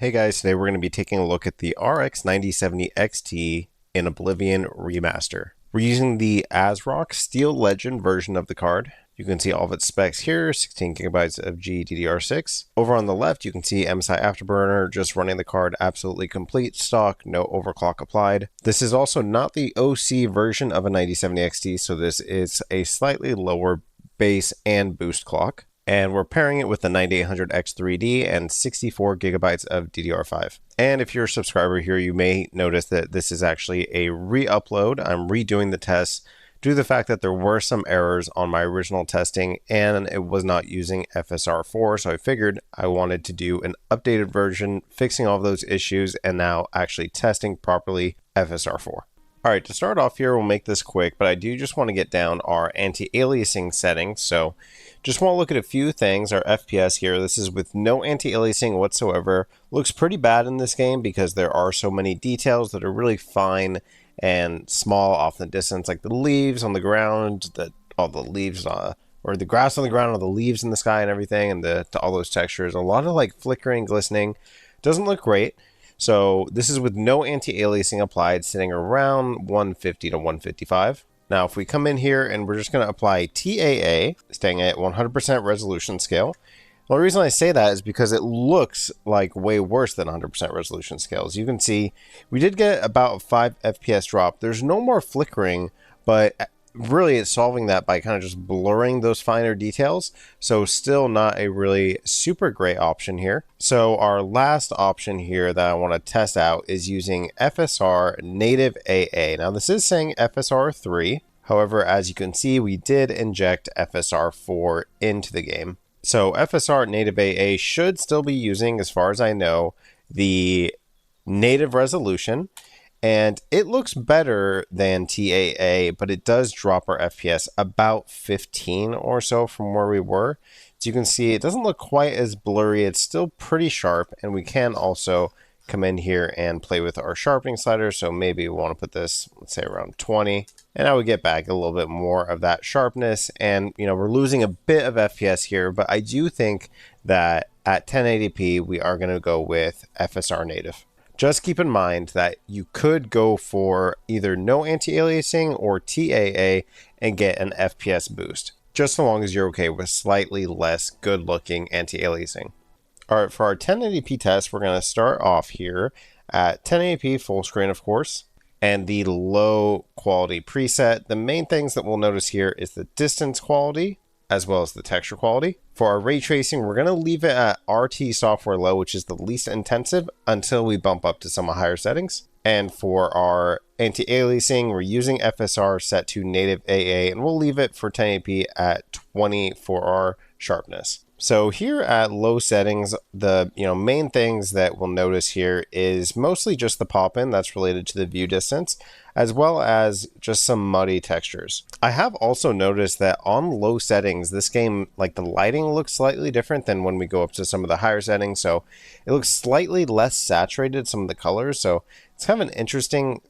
Hey guys, today we're going to be taking a look at the RX 9070 XT in Oblivion Remaster. We're using the ASRock Steel Legend version of the card. You can see all of its specs here, 16 gigabytes of GDDR6. Over on the left, you can see MSI Afterburner just running the card absolutely complete stock, no overclock applied. This is also not the OC version of a 9070 XT, so this is a slightly lower base and boost clock. And we're pairing it with the 9800X3D and 64 gigabytes of DDR5. And if you're a subscriber here, you may notice that this is actually a re-upload. I'm redoing the tests due to the fact that there were some errors on my original testing and it was not using FSR4. So I figured I wanted to do an updated version, fixing all of those issues and now actually testing properly FSR4. All right, to start off here, we'll make this quick, but I do just want to get down our anti-aliasing settings. So just want to look at a few things. Our FPS here, this is with no anti-aliasing whatsoever. Looks pretty bad in this game because there are so many details that are really fine and small off in the distance, like the leaves on the ground, all the leaves, or the grass on the ground, or the leaves in the sky and everything, and all those textures. A lot of like flickering, glistening. Doesn't look great. So this is with no anti-aliasing applied, sitting around 150 to 155. Now, if we come in here and we're just going to apply TAA, staying at 100% resolution scale. Well, the reason I say that is because it looks like way worse than 100% resolution scale. As you can see, we did get about a 5 FPS drop. There's no more flickering, but really it's solving that by kind of just blurring those finer details. So still not a really super great option here. So our last option here that I want to test out is using FSR native AA. Now this is saying FSR 3. However, as you can see, we did inject FSR 4 into the game. So FSR native AA should still be using, as far as I know, the native resolution. And it looks better than TAA, but it does drop our FPS about 15 or so from where we were. As you can see, it doesn't look quite as blurry. It's still pretty sharp, and we can also come in here and play with our sharpening slider. So maybe we want to put this, let's say, around 20. And I would get back a little bit more of that sharpness. And, you know, we're losing a bit of FPS here, but I do think that at 1080p, we are going to go with FSR native. Just keep in mind that you could go for either no anti-aliasing or TAA and get an FPS boost, just so long as you're okay with slightly less good-looking anti-aliasing. All right, for our 1080p test, we're going to start off here at 1080p full screen, of course, and the low quality preset. The main things that we'll notice here is the distance quality, as well as the texture quality. For our ray tracing, we're going to leave it at RT software low, which is the least intensive, until we bump up to some higher settings. And for our anti-aliasing, we're using FSR set to native AA, and we'll leave it for 1080p at 20 for our sharpness. So here at low settings, the main things that we'll notice here is mostly just the pop-in that's related to the view distance, as well as just some muddy textures. I have also noticed that on low settings, this game, like the lighting looks slightly different than when we go up to some of the higher settings. So it looks slightly less saturated, some of the colors. So it's kind of an interesting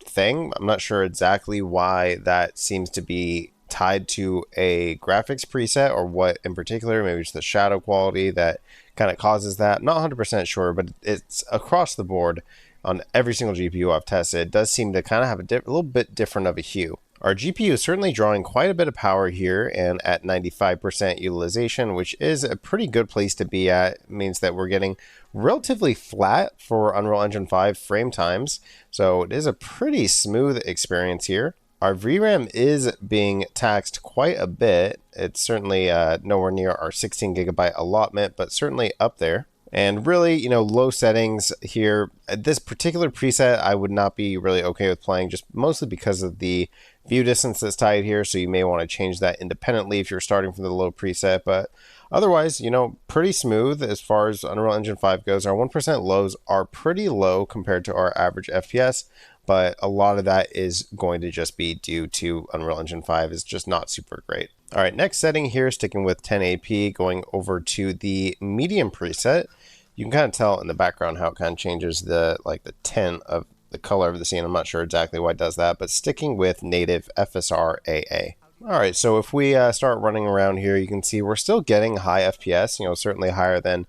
thing. I'm not sure exactly why that seems to be tied to a graphics preset or what in particular. Maybe it's the shadow quality that kind of causes that. Not 100% sure, but it's across the board on every single GPU I've tested. It does seem to kind of have a little bit different of a hue. Our GPU is certainly drawing quite a bit of power here, and at 95% utilization, which is a pretty good place to be at. It means that we're getting relatively flat for Unreal Engine 5 frame times. So it is a pretty smooth experience here. Our VRAM is being taxed quite a bit. It's certainly nowhere near our 16 gigabyte allotment, but certainly up there. And really, low settings here. This particular preset, I would not be really okay with playing, just mostly because of the view distance that's tied here. So you may want to change that independently if you're starting from the low preset. But otherwise, pretty smooth as far as Unreal Engine 5 goes. Our 1% lows are pretty low compared to our average FPS. But a lot of that is going to just be due to Unreal Engine 5 is just not super great. All right, next setting here, sticking with 1080p, going over to the medium preset. You can kind of tell in the background how it kind of changes the tint of the color of the scene. I'm not sure exactly why it does that, but sticking with native FSR AA. All right, so if we start running around here, you can see we're still getting high FPS, certainly higher than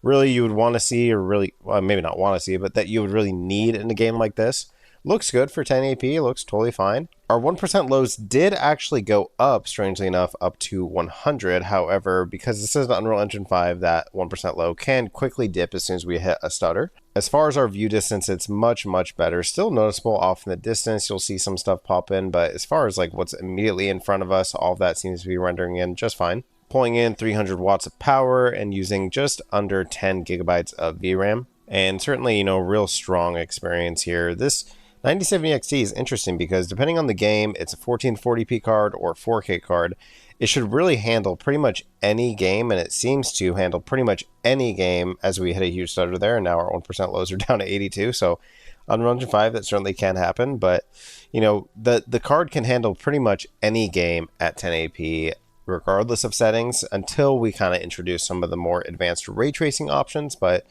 really you would want to see, or really, well, maybe not want to see, but that you would really need in a game like this. Looks good for 1080p, looks totally fine. Our 1% lows did actually go up, strangely enough, up to 100. However, because this is an Unreal Engine 5, that 1% low can quickly dip as soon as we hit a stutter. As far as our view distance, it's much, much better. Still noticeable off in the distance, you'll see some stuff pop in, but as far as like what's immediately in front of us, all of that seems to be rendering in just fine. Pulling in 300 watts of power and using just under 10 gigabytes of VRAM. And certainly, real strong experience here. This 9070 XT is interesting because depending on the game, it's a 1440p card or 4K card. It should really handle pretty much any game, and it seems to handle pretty much any game as we hit a huge stutter there, and now our 1% lows are down to 82, so on Unreal Engine 5 that certainly can happen, but the card can handle pretty much any game at 1080p regardless of settings until we kind of introduce some of the more advanced ray tracing options, but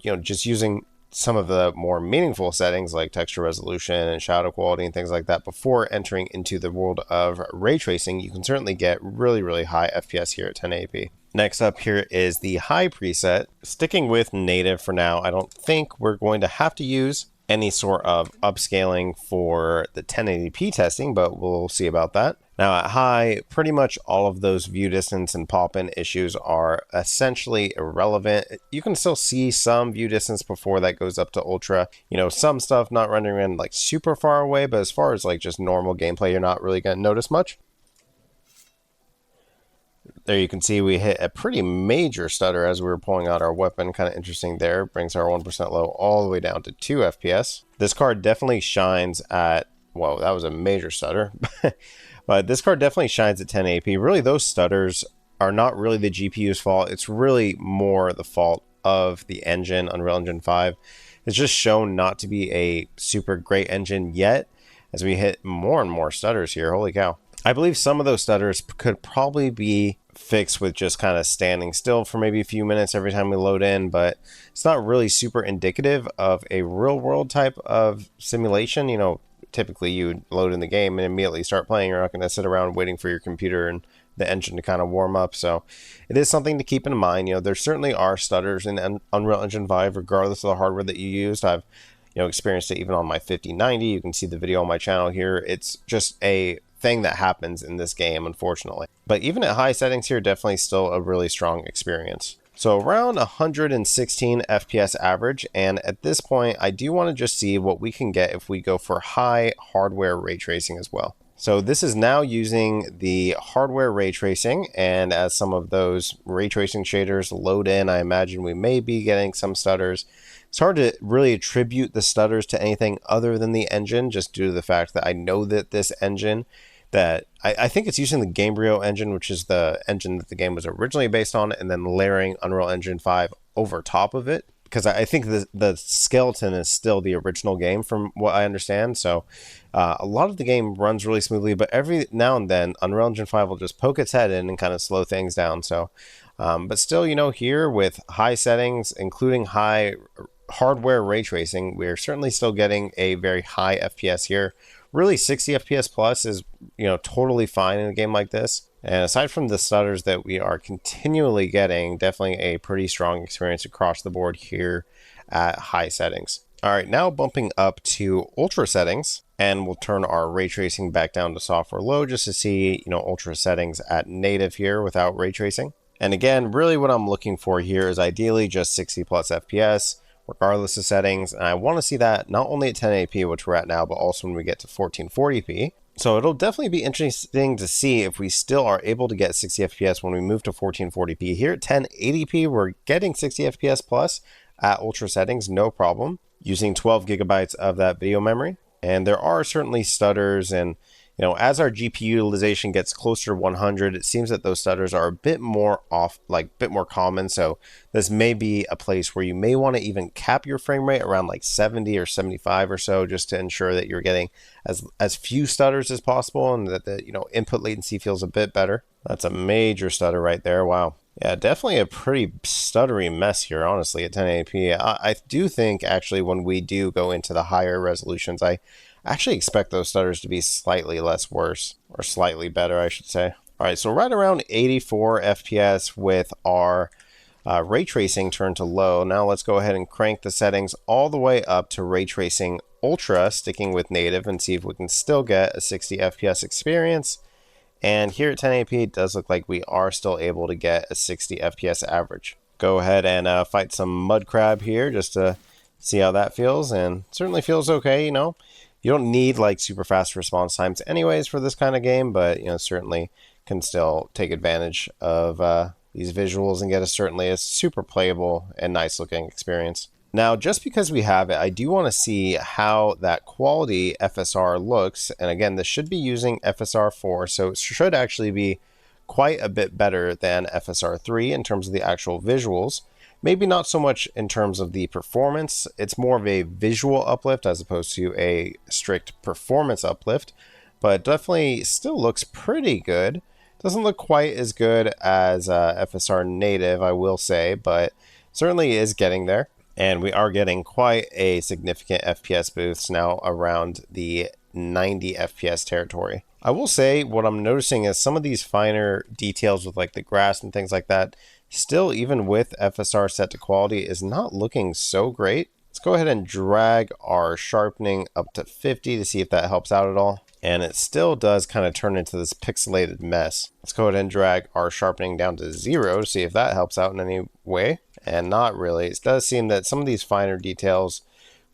just using some of the more meaningful settings like texture resolution and shadow quality and things like that before entering into the world of ray tracing, you can certainly get really, really high FPS here at 1080p. Next up here is the high preset. Sticking with native for now, I don't think we're going to have to use any sort of upscaling for the 1080p testing, but we'll see about that. Now at high, pretty much all of those view distance and pop-in issues are essentially irrelevant. You can still see some view distance before that goes up to ultra. Some stuff not rendering in like super far away, but as far as like just normal gameplay, you're not really going to notice much. There you can see we hit a pretty major stutter as we were pulling out our weapon. Kind of interesting there. Brings our 1% low all the way down to 2 FPS. This card definitely shines at, whoa, that was a major stutter. But this card definitely shines at 1080p. Really, those stutters are not really the GPU's fault. It's really more the fault of the engine. Unreal Engine 5 it's just shown not to be a super great engine yet as we hit more and more stutters here. Holy cow. I believe some of those stutters could probably be fixed with just kind of standing still for maybe a few minutes every time we load in, but it's not really super indicative of a real world type of simulation. Typically you load in the game and immediately start playing. You're not going to sit around waiting for your computer and the engine to kind of warm up. So it is something to keep in mind. There certainly are stutters in Unreal Engine 5 regardless of the hardware that you used. I've experienced it even on my 5090. You can see the video on my channel here. It's just a thing that happens in this game, unfortunately. But even at high settings here, definitely still a really strong experience. So around 116 FPS average, and at this point I do want to just see what we can get if we go for high hardware ray tracing as well. So this is now using the hardware ray tracing, and as some of those ray tracing shaders load in, I imagine we may be getting some stutters. It's hard to really attribute the stutters to anything other than the engine, just due to the fact that I know that this engine, that I think it's using the Gamebryo engine, which is the engine that the game was originally based on, and then layering Unreal Engine 5 over top of it, because I think the skeleton is still the original game from what I understand. So a lot of the game runs really smoothly, but every now and then Unreal Engine 5 will just poke its head in and kind of slow things down. So but still, here with high settings, including high hardware ray tracing, we're certainly still getting a very high FPS here. Really, 60 FPS plus is totally fine in a game like this. And aside from the stutters that we are continually getting, definitely a pretty strong experience across the board here at high settings. All right, now bumping up to ultra settings, and we'll turn our ray tracing back down to software low just to see ultra settings at native here without ray tracing. And again, really what I'm looking for here is ideally just 60 plus FPS regardless of settings, and I want to see that not only at 1080p, which we're at now, but also when we get to 1440p. So it'll definitely be interesting to see if we still are able to get 60 FPS when we move to 1440p. Here at 1080p, we're getting 60 FPS plus at ultra settings, no problem, using 12 gigabytes of that video memory. And there are certainly stutters, and as our GPU utilization gets closer to 100, it seems that those stutters are a bit more off, like a bit more common. So this may be a place where you may want to even cap your frame rate around like 70 or 75 or so, just to ensure that you're getting as few stutters as possible, and that the input latency feels a bit better. That's a major stutter right there. Wow. Yeah, definitely a pretty stuttery mess here, honestly, at 1080p. I do think, actually, when we do go into the higher resolutions, I actually expect those stutters to be slightly less worse, or slightly better, I should say. All right, so right around 84 FPS with our Ray tracing turned to low. Now let's go ahead and crank the settings all the way up to ray tracing ultra, sticking with native, and see if we can still get a 60 FPS experience. And here at 1080p, it does look like we are still able to get a 60 FPS average. Go ahead and fight some mud crab here just to see how that feels, and certainly feels okay. You don't need like super fast response times anyways for this kind of game, but certainly can still take advantage of these visuals and get certainly a super playable and nice looking experience. Now, just because we have it, I do want to see how that quality FSR looks. And again, this should be using FSR 4, so it should actually be quite a bit better than FSR 3 in terms of the actual visuals. Maybe not so much in terms of the performance. It's more of a visual uplift as opposed to a strict performance uplift, but definitely still looks pretty good. Doesn't look quite as good as FSR native, I will say, but certainly is getting there. And we are getting quite a significant FPS boost now around the 90 FPS territory. I will say what I'm noticing is some of these finer details with like the grass and things like that, still even with FSR set to quality, is not looking so great. Let's go ahead and drag our sharpening up to 50 to see if that helps out at all. And it still does kind of turn into this pixelated mess. Let's go ahead and drag our sharpening down to 0 to see if that helps out in any way. And not really. It does seem that some of these finer details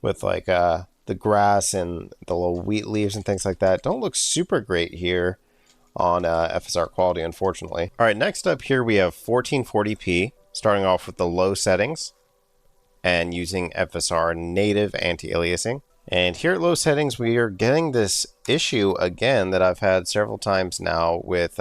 with like the grass and the little wheat leaves and things like that don't look super great here on FSR quality, unfortunately. All right, next up here we have 1440p, starting off with the low settings and using FSR native anti-aliasing. And here at low settings, we are getting this issue again that I've had several times now with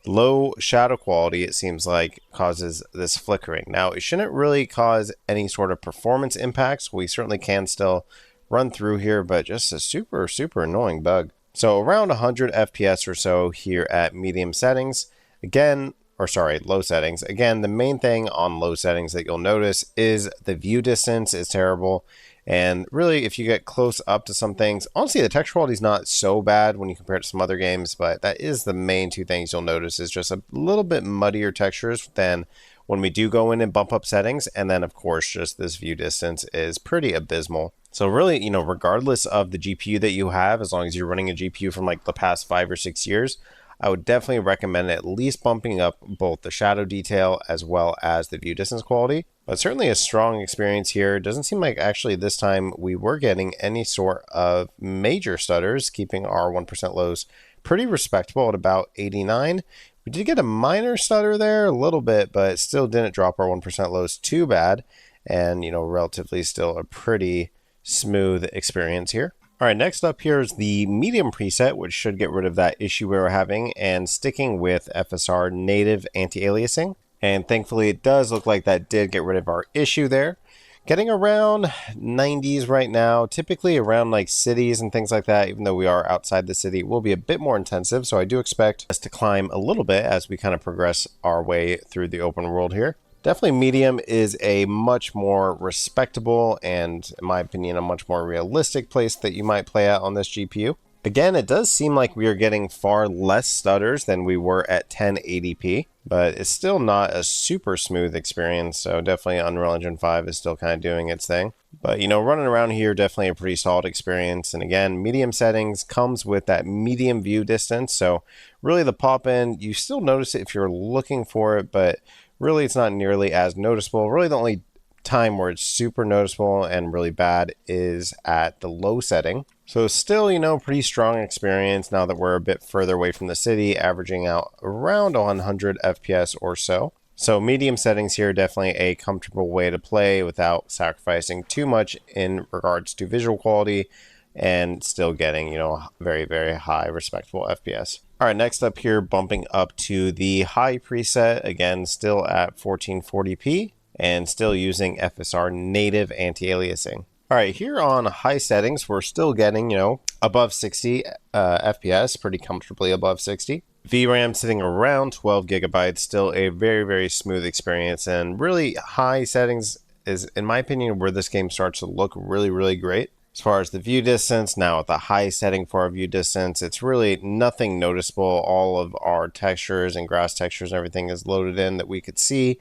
low shadow quality. It seems like causes this flickering. Now, it shouldn't really cause any sort of performance impacts. We certainly can still run through here, but just a super, super annoying bug. So around 100 FPS or so here at medium settings. Again, or sorry, low settings. Again, the main thing on low settings that you'll notice is the view distance is terrible. And really, if you get close up to some things, honestly, the texture quality is not so bad when you compare it to some other games, but that is the main two things you'll notice is just a little bit muddier textures than when we do go in and bump up settings. And then, of course, just this view distance is pretty abysmal. So really, regardless of the GPU that you have, as long as you're running a GPU from like the past 5 or 6 years, I would definitely recommend at least bumping up both the shadow detail as well as the view distance quality. But certainly a strong experience here. It doesn't seem like actually this time we were getting any sort of major stutters, keeping our 1% lows pretty respectable at about 89. We did get a minor stutter there, a little bit, but still didn't drop our 1% lows too bad. And, relatively still a pretty smooth experience here. All right, next up here is the medium preset, which should get rid of that issue we were having, and sticking with FSR native anti-aliasing. And thankfully, it does look like that did get rid of our issue there. Getting around 90s right now, typically around like cities and things like that, even though we are outside the city, it will be a bit more intensive. So I do expect us to climb a little bit as we kind of progress our way through the open world here. Definitely medium is a much more respectable and, in my opinion, a much more realistic place that you might play at on this GPU. Again, it does seem like we are getting far less stutters than we were at 1080p, but it's still not a super smooth experience, so definitely Unreal Engine 5 is still kind of doing its thing. But, running around here, definitely a pretty solid experience. And again, medium settings comes with that medium view distance, so really the pop-in, you still notice it if you're looking for it, but really it's not nearly as noticeable. Really the only time where it's super noticeable and really bad is at the low setting. So still, pretty strong experience now that we're a bit further away from the city, averaging out around 100 FPS or so. So medium settings here, definitely a comfortable way to play without sacrificing too much in regards to visual quality and still getting, very, very high respectable FPS. All right, next up here, bumping up to the high preset, again, still at 1440p and still using FSR native anti-aliasing. All right, here on high settings, we're still getting, above 60 FPS, pretty comfortably above 60. VRAM sitting around 12 gigabytes, still a very, very smooth experience. And really high settings is, in my opinion, where this game starts to look really, really great. As far as the view distance, now at the high setting for our view distance, it's really nothing noticeable. All of our textures and grass textures and everything is loaded in that we could see.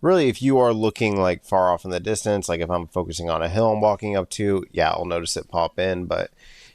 really, if you are looking like far off in the distance, like if I'm focusing on a hill I'm walking up to, yeah, I'll notice it pop in. But,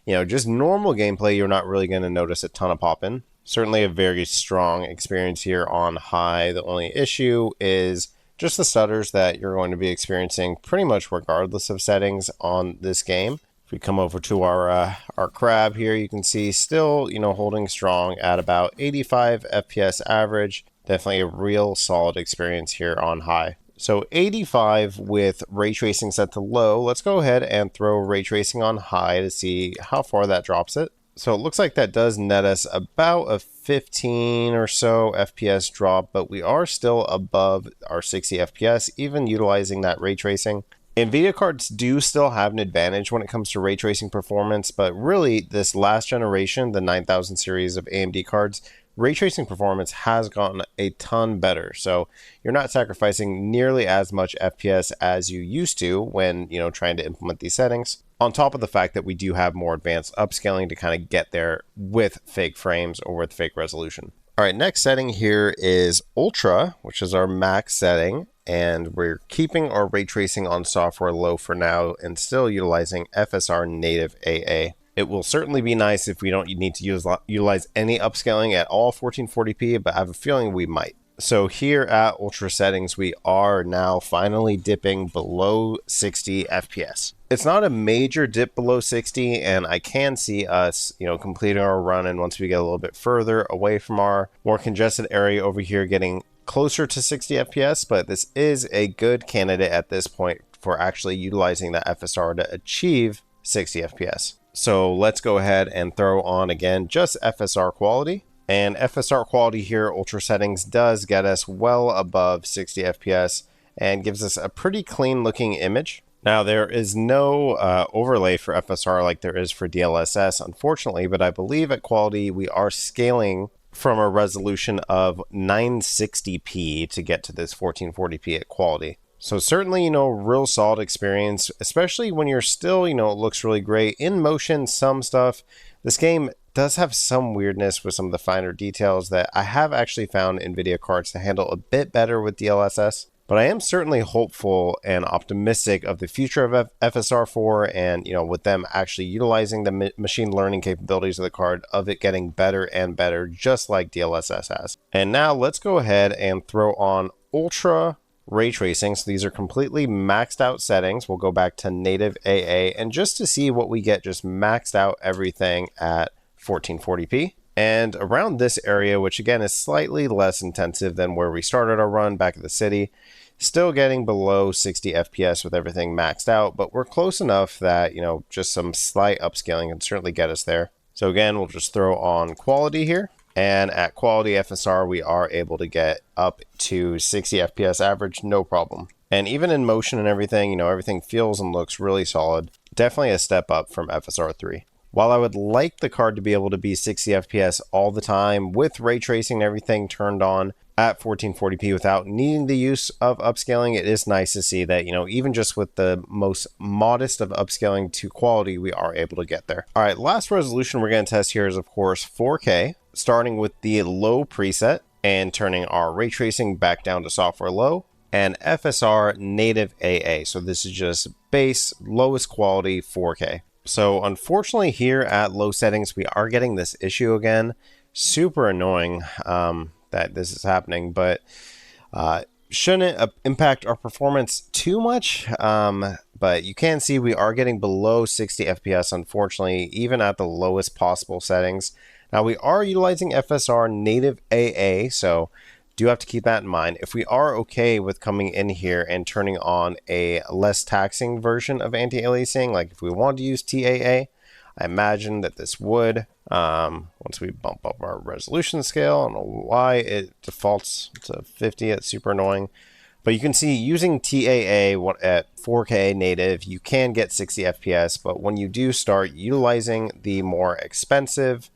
just normal gameplay, you're not really going to notice a ton of pop in. Certainly a very strong experience here on high. The only issue is just the stutters that you're going to be experiencing pretty much regardless of settings on this game. If we come over to our crab here, you can see still, holding strong at about 85 FPS average. Definitely a real solid experience here on high. So 85 with ray tracing set to low. Let's go ahead and throw ray tracing on high to see how far that drops it. So it looks like that does net us about a 15 or so FPS drop, but we are still above our 60 FPS, even utilizing that ray tracing. NVIDIA cards do still have an advantage when it comes to ray tracing performance, but really this last generation, the 9000 series of AMD cards, ray tracing performance has gotten a ton better. So you're not sacrificing nearly as much FPS as you used to when, trying to implement these settings. On top of the fact that we do have more advanced upscaling to kind of get there with fake frames or with fake resolution. All right, next setting here is Ultra, which is our max setting. And we're keeping our ray tracing on software low for now and still utilizing FSR native AA. It will certainly be nice if we don't need to utilize any upscaling at all 1440p, but I have a feeling we might. So here at Ultra settings, we are now finally dipping below 60 FPS. It's not a major dip below 60, and I can see us, completing our run, and once we get a little bit further away from our more congested area over here, getting closer to 60 FPS, but this is a good candidate at this point for actually utilizing that FSR to achieve 60 FPS. So let's go ahead and throw on again just FSR quality. And FSR quality here, Ultra settings, does get us well above 60 FPS and gives us a pretty clean looking image. Now there is no overlay for FSR like there is for DLSS, unfortunately, but I believe at quality we are scaling from a resolution of 960p to get to this 1440p at quality. So certainly, real solid experience, especially when you're still, it looks really great. In motion, some stuff. This game does have some weirdness with some of the finer details that I have actually found NVIDIA cards to handle a bit better with DLSS. But I am certainly hopeful and optimistic of the future of FSR4 and, with them actually utilizing the machine learning capabilities of the card, of it getting better and better, just like DLSS has. And now let's go ahead and throw on Ultra ray tracing. So these are completely maxed out settings. We'll go back to native AA and just to see what we get, just maxed out everything at 1440p. And around this area, which again is slightly less intensive than where we started our run back at the city, still getting below 60 FPS with everything maxed out, but we're close enough that, just some slight upscaling can certainly get us there. So again, we'll just throw on quality here. And at quality FSR, we are able to get up to 60 FPS average, no problem. And even in motion and everything, everything feels and looks really solid. Definitely a step up from FSR 3. While I would like the card to be able to be 60 FPS all the time with ray tracing and everything turned on at 1440p without needing the use of upscaling, it is nice to see that, even just with the most modest of upscaling to quality, we are able to get there. All right, last resolution we're going to test here is, of course, 4K, starting with the low preset and turning our ray tracing back down to software low, and FSR native AA. So this is just base, lowest quality 4K. So unfortunately here at low settings, we are getting this issue again. Super annoying that this is happening, but shouldn't impact our performance too much. But you can see we are getting below 60 FPS, unfortunately, even at the lowest possible settings. Now we are utilizing FSR native AA, so do have to keep that in mind. If we are okay with coming in here and turning on a less taxing version of anti-aliasing, like if we want to use TAA, I imagine that this would, once we bump up our resolution scale, I don't know why it defaults to 50, it's super annoying. But you can see using TAA at 4K native, you can get 60 FPS, but when you do start utilizing the more expensive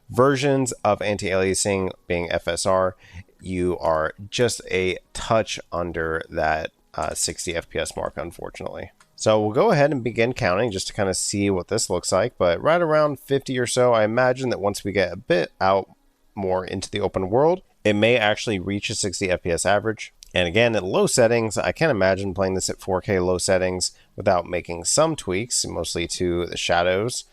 versions of anti-aliasing, being FSR, you are just a touch under that 60 FPS mark, unfortunately. So we'll go ahead and begin counting just to kind of see what this looks like. But right around 50 or so, I imagine that once we get a bit out more into the open world, it may actually reach a 60 FPS average. And again, at low settings, I can't imagine playing this at 4K low settings without making some tweaks, mostly to the shadows,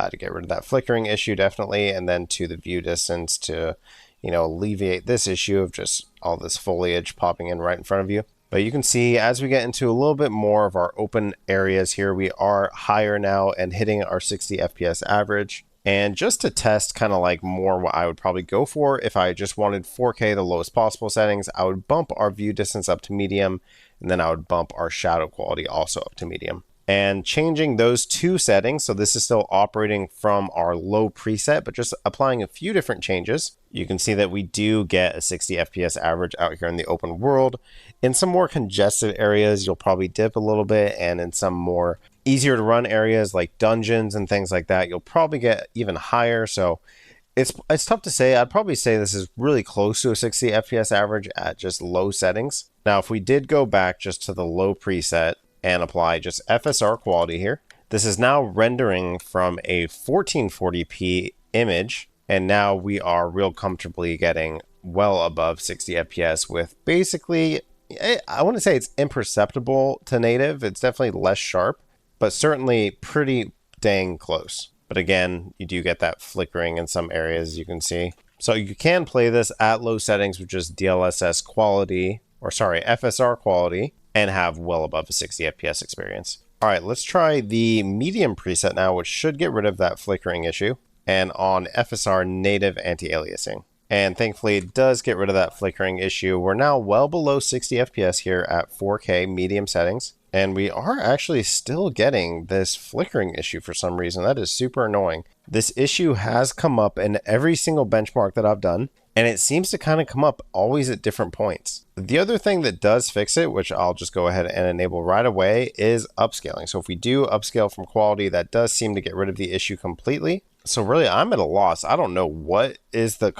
to get rid of that flickering issue, definitely, and then to the view distance to, alleviate this issue of just all this foliage popping in right in front of you. But you can see as we get into a little bit more of our open areas here, we are higher now and hitting our 60 FPS average. And just to test kind of like more what I would probably go for if I just wanted 4K, the lowest possible settings, I would bump our view distance up to medium, and then I would bump our shadow quality also up to medium. And changing those two settings, so this is still operating from our low preset, but just applying a few different changes, you can see that we do get a 60 FPS average out here in the open world. In some more congested areas, you'll probably dip a little bit, and in some more easier to run areas like dungeons and things like that, you'll probably get even higher. So it's tough to say. I'd probably say this is really close to a 60 FPS average at just low settings. Now, if we did go back just to the low preset and apply just FSR quality here, this is now rendering from a 1440p image, and now we are real comfortably getting well above 60 FPS with basically, I wouldn't say it's imperceptible to native. It's definitely less sharp, but certainly pretty dang close. But again, you do get that flickering in some areas, you can see. So you can play this at low settings with just DLSS quality, or sorry, FSR quality, and have well above a 60 FPS experience. All right, let's try the medium preset now, which should get rid of that flickering issue, and on FSR native anti-aliasing. And thankfully it does get rid of that flickering issue. We're now well below 60 FPS here at 4K medium settings. And we are actually still getting this flickering issue for some reason. That is super annoying. This issue has come up in every single benchmark that I've done, and it seems to kind of come up always at different points. The other thing that does fix it, which I'll just go ahead and enable right away, is upscaling. So if we do upscale from quality, that does seem to get rid of the issue completely. So really, I'm at a loss. I don't know what is the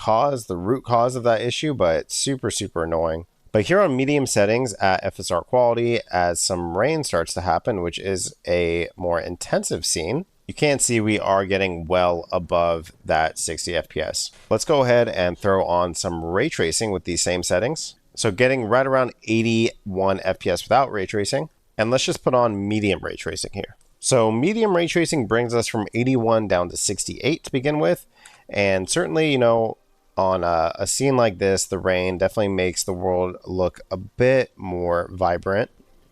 root cause of that issue, but it's super, super annoying. But here on medium settings at FSR quality, as some rain starts to happen, which is a more intensive scene, you can see we are getting well above that 60 FPS. Let's go ahead and throw on some ray tracing with these same settings. So getting right around 81 FPS without ray tracing. And let's just put on medium ray tracing here. So medium ray tracing brings us from 81 down to 68 to begin with. And certainly, on a scene like this, the rain definitely makes the world look a bit more vibrant.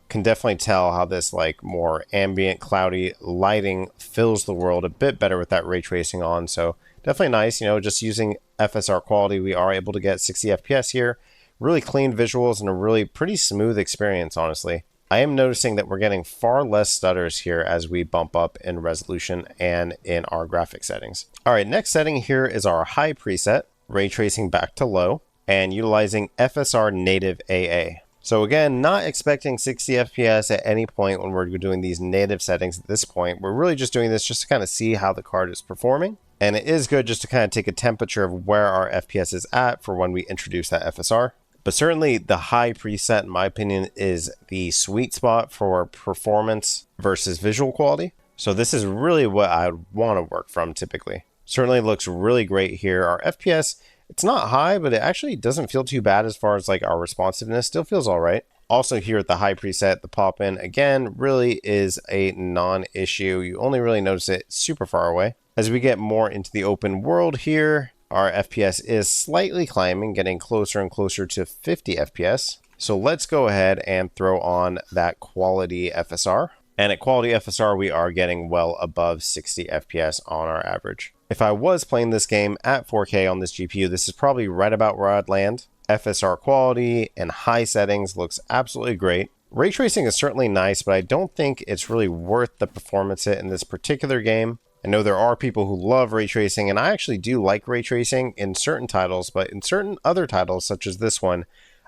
Can definitely tell how this like more ambient cloudy lighting fills the world a bit better with that ray tracing on. So definitely nice, just using FSR quality, we are able to get 60 FPS here. Really clean visuals and a really pretty smooth experience, honestly. I am noticing that we're getting far less stutters here as we bump up in resolution and in our graphic settings. All right, next setting here is our high preset. Ray tracing back to low, and utilizing FSR native AA. So again, not expecting 60 FPS at any point when we're doing these native settings at this point. We're really just doing this just to kind of see how the card is performing. And it is good just to kind of take a temperature of where our FPS is at for when we introduce that FSR. But certainly the high preset, in my opinion, is the sweet spot for performance versus visual quality. So this is really what I would want to work from typically. Certainly looks really great here. Our FPS, it's not high, but it actually doesn't feel too bad as far as like our responsiveness. Still feels all right. Also here at the high preset, the pop in, again, really is a non-issue. You only really notice it super far away. As we get more into the open world here, our FPS is slightly climbing, getting closer and closer to 50 FPS. So let's go ahead and throw on that quality FSR. And at quality FSR, we are getting well above 60 FPS on our average. If I was playing this game at 4K on this GPU, this is probably right about where I'd land. FSR quality and high settings looks absolutely great. Ray tracing is certainly nice, but I don't think it's really worth the performance hit in this particular game. I know there are people who love ray tracing, and I actually do like ray tracing in certain titles, but in certain other titles, such as this one,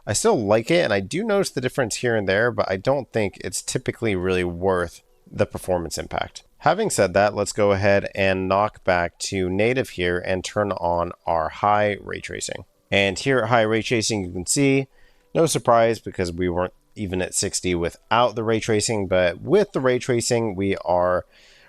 I still like it, and I do notice the difference here and there, but I don't think it's typically really worth the performance impact. Having said that, let's go ahead and knock back to native here and turn on our high ray tracing. And here at high ray tracing, you can see, no surprise because we weren't even at 60 without the ray tracing, but with the ray tracing, we are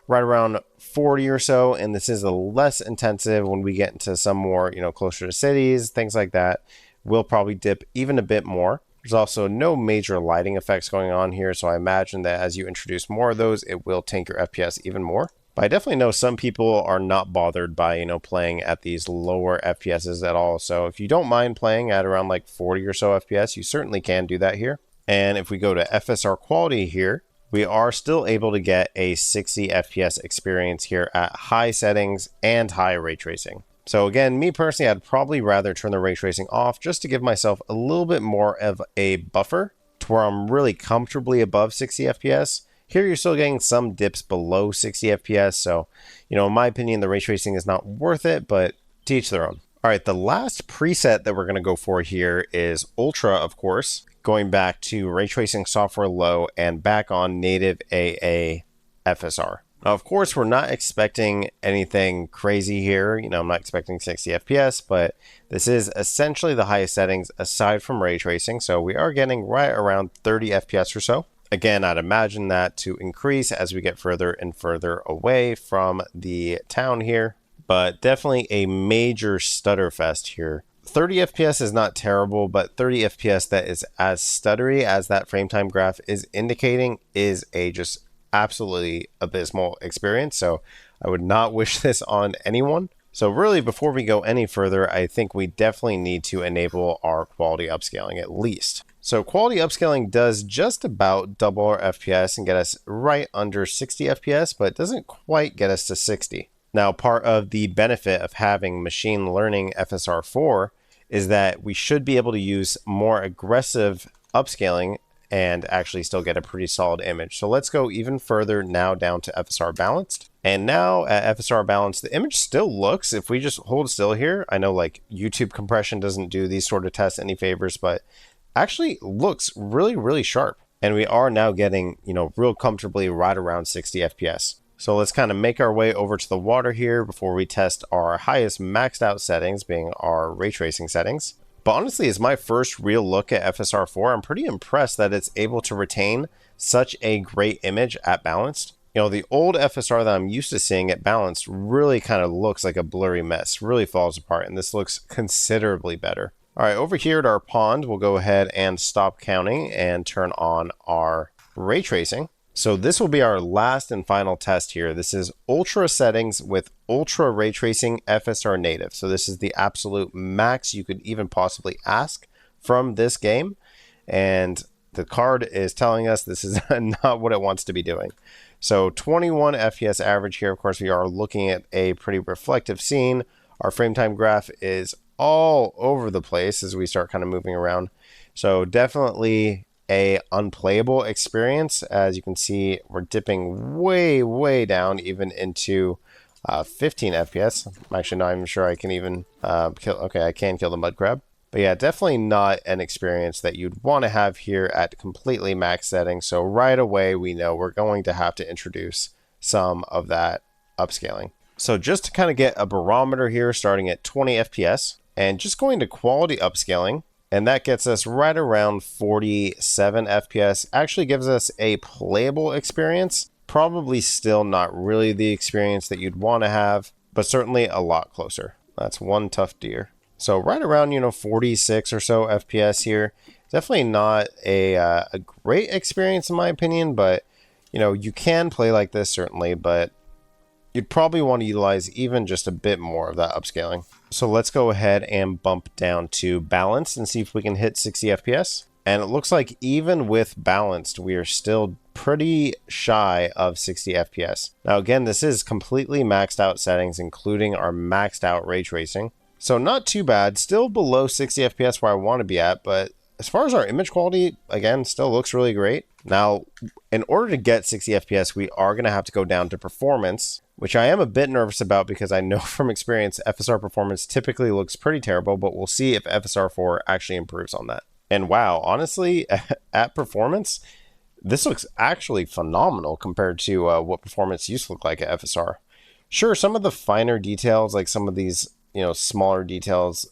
right around 40 or so, and this is a less intensive when we get into some more, closer to cities, things like that. We'll probably dip even a bit more. There's also no major lighting effects going on here, so I imagine that as you introduce more of those, it will tank your FPS even more. But I definitely know some people are not bothered by, playing at these lower FPSs at all. So if you don't mind playing at around like 40 or so FPS, you certainly can do that here. And if we go to FSR quality here, we are still able to get a 60 FPS experience here at high settings and high ray tracing. So again, me personally, I'd probably rather turn the ray tracing off just to give myself a little bit more of a buffer to where I'm really comfortably above 60 FPS. Here you're still getting some dips below 60 FPS. So, in my opinion, the ray tracing is not worth it, but to each their own. All right, the last preset that we're going to go for here is Ultra, of course, going back to ray tracing software low and back on native AA FSR. Now, of course, we're not expecting anything crazy here. I'm not expecting 60 FPS, but this is essentially the highest settings aside from ray tracing. So we are getting right around 30 FPS or so. Again, I'd imagine that to increase as we get further and further away from the town here, but definitely a major stutter fest here. 30 FPS is not terrible, but 30 FPS that is as stuttery as that frame time graph is indicating is a just absolutely abysmal experience. So I would not wish this on anyone. So really, before we go any further, I think we definitely need to enable our quality upscaling at least. So quality upscaling does just about double our FPS and get us right under 60 FPS, but it doesn't quite get us to 60. Now, part of the benefit of having machine learning FSR 4 is that we should be able to use more aggressive upscaling and actually still get a pretty solid image. So let's go even further now down to FSR balanced. And now at FSR balanced, the image still looks, if we just hold still here, I know like YouTube compression doesn't do these sort of tests any favors, but actually looks really, really sharp. And we are now getting, real comfortably right around 60 FPS. So let's kind of make our way over to the water here before we test our highest maxed out settings, being our ray tracing settings. But honestly, as my first real look at FSR 4, I'm pretty impressed that it's able to retain such a great image at balanced. The old FSR that I'm used to seeing at balanced really kind of looks like a blurry mess, really falls apart, and this looks considerably better. All right, over here at our pond, we'll go ahead and stop counting and turn on our ray tracing. So this will be our last and final test here. This is ultra settings with ultra ray tracing FSR native. So this is the absolute max you could even possibly ask from this game. And the card is telling us this is not what it wants to be doing. So 21 FPS average here. Of course, we are looking at a pretty reflective scene. Our frame time graph is all over the place as we start kind of moving around. So definitely a unplayable experience. As you can see, we're dipping way down even into 15 FPS. I'm actually not even sure I can even kill. Okay, I can kill the mud crab. But yeah, definitely not an experience that you'd want to have here at completely max settings. So right away, we know we're going to have to introduce some of that upscaling. So just to kind of get a barometer here, starting at 20 FPS and just going to quality upscaling, and that gets us right around 47 FPS. Actually gives us a playable experience. Probably still not really the experience that you'd want to have, but certainly a lot closer. That's one tough deer. So right around, 46 or so FPS here. Definitely not a great experience in my opinion, but, you can play like this certainly, but you'd probably want to utilize even just a bit more of that upscaling. So let's go ahead and bump down to balanced and see if we can hit 60 FPS. And it looks like even with balanced, we are still pretty shy of 60 FPS. Now again, this is completely maxed out settings, including our maxed out ray tracing. So not too bad, still below 60 FPS where I want to be at, but as far as our image quality, again, still looks really great. Now, in order to get 60 FPS, we are going to have to go down to performance, which I am a bit nervous about because I know from experience, FSR performance typically looks pretty terrible, but we'll see if FSR 4 actually improves on that. And wow, honestly, at performance, this looks actually phenomenal compared to what performance used to look like at FSR. Sure, some of the finer details, like some of these smaller details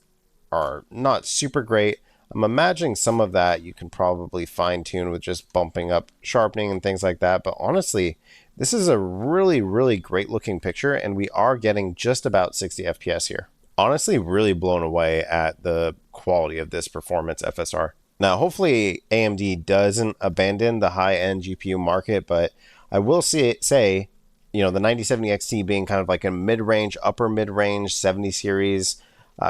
are not super great. I'm imagining some of that you can probably fine tune with just bumping up sharpening and things like that. But honestly, this is a really great looking picture and we are getting just about 60 FPS here. Honestly, really blown away at the quality of this performance FSR. Now, hopefully AMD doesn't abandon the high-end GPU market, but I will say, the 9070 XT being kind of like a mid-range, upper mid-range 70 series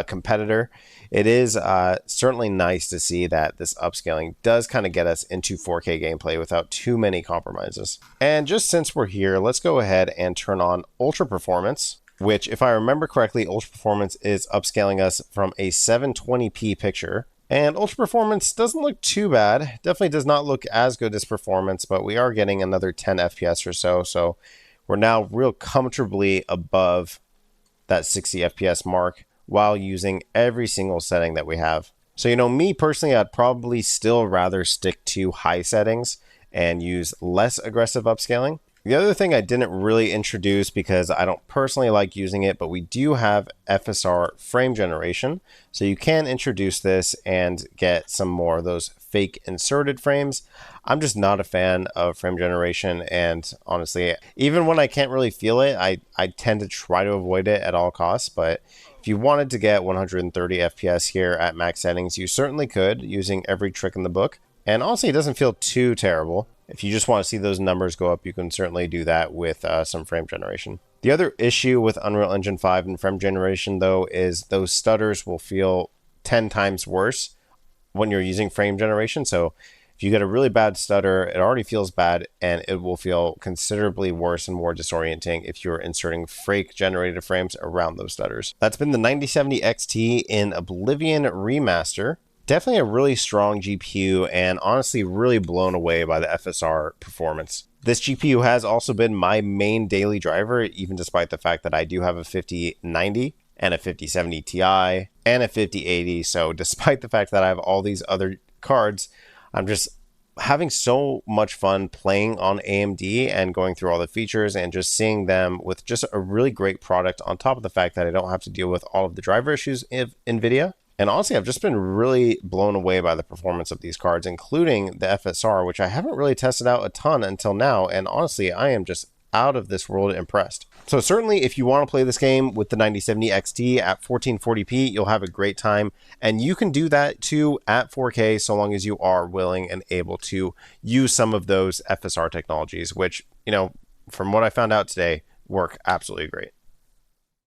competitor, it is certainly nice to see that this upscaling does kind of get us into 4K gameplay without too many compromises. And just since we're here, let's go ahead and turn on Ultra Performance, which, if I remember correctly, Ultra Performance is upscaling us from a 720p picture. And Ultra Performance doesn't look too bad. Definitely does not look as good as Performance, but we are getting another 10 FPS or so. So we're now real comfortably above that 60 FPS mark while using every single setting that we have. So, me personally, I'd probably still rather stick to high settings and use less aggressive upscaling. The other thing I didn't really introduce because I don't personally like using it, but we do have FSR frame generation. So you can introduce this and get some more of those fake inserted frames. I'm just not a fan of frame generation, and honestly, even when I can't really feel it, I tend to try to avoid it at all costs. But if you wanted to get 130 FPS here at max settings, you certainly could, using every trick in the book. And honestly, it doesn't feel too terrible. If you just want to see those numbers go up, you can certainly do that with some frame generation. The other issue with Unreal Engine 5 and frame generation, though, is those stutters will feel 10 times worse when you're using frame generation. So if you get a really bad stutter, it already feels bad, and it will feel considerably worse and more disorienting if you're inserting fake generated frames around those stutters. That's been the 9070 XT in Oblivion Remaster. Definitely a really strong GPU, and honestly really blown away by the FSR performance. This GPU has also been my main daily driver, even despite the fact that I do have a 5090 and a 5070 Ti and a 5080. So despite the fact that I have all these other cards, I'm just having so much fun playing on AMD and going through all the features and just seeing them with just a really great product, on top of the fact that I don't have to deal with all of the driver issues of NVIDIA. And honestly, I've just been really blown away by the performance of these cards, including the FSR, which I haven't really tested out a ton until now. And honestly, I am just out of this world impressed. So certainly, if you want to play this game with the 9070 XT at 1440p, you'll have a great time. And you can do that too at 4K, so long as you are willing and able to use some of those FSR technologies, which, from what I found out today, work absolutely great.